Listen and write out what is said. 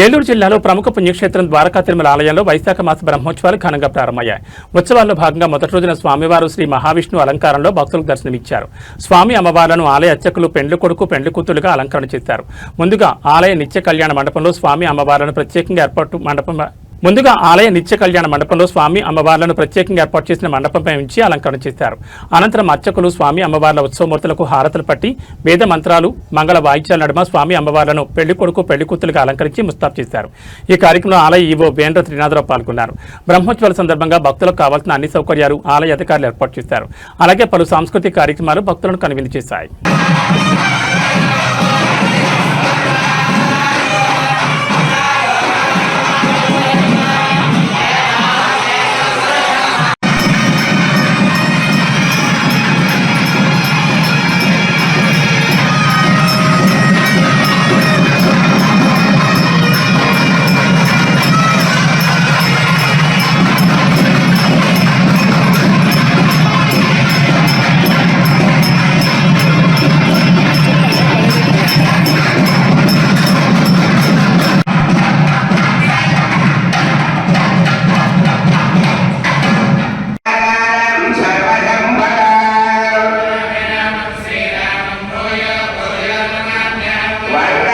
ఏలూరు జిల్లాలో ప్రముఖ పుణ్యక్షేత్రం ద్వారకా తిరుమల ఆలయంలో వైశాఖ మాస బ్రహ్మోత్సవాలు ఘనంగా ప్రారంభమయ్యాయి. ఉత్సవాల్లో భాగంగా మొదటి రోజున స్వామివారు శ్రీ మహావిష్ణు అలంకారంలో భక్తులకు దర్శనమిచ్చారు. స్వామి అమ్మవార్లను ఆలయ అర్చకులు పెండ్లి కొడుకు పెండ్లి కూతురుగా అలంకరణ చేశారు. ముందుగా ఆలయ నిత్య కళ్యాణ మండపంలో స్వామి అమ్మవార్లను ప్రత్యేకంగా స్వామి అమ్మవార్లను ప్రత్యేకంగా ఏర్పాటు చేసిన మండపంపై ఉంచి అలంకరణ చేశారు. అనంతరం అర్చకులు స్వామి అమ్మవార్ల ఉత్సవమూర్తులకు హారతులు పట్టి వేద మంత్రాలు మంగళ వాయిద్యాల నడుమ స్వామి అమ్మవార్లను పెళ్లి కొడుకు పెళ్లి కూతురుగా అలంకరించి ముస్తాబు చేశారు. ఈ కార్యక్రమంలో ఆలయ ఈవో వేంద్ర త్రినాథరావు పాల్గొన్నారు. బ్రహ్మోత్సవాల సందర్భంగా భక్తులకు కావాల్సిన అన్ని సౌకర్యాలు ఆలయ అధికారులు ఏర్పాటు చేశారు. అలాగే పలు సాంస్కృతిక కార్యక్రమాలు భక్తులను కనువిందు చేశాయి. Right.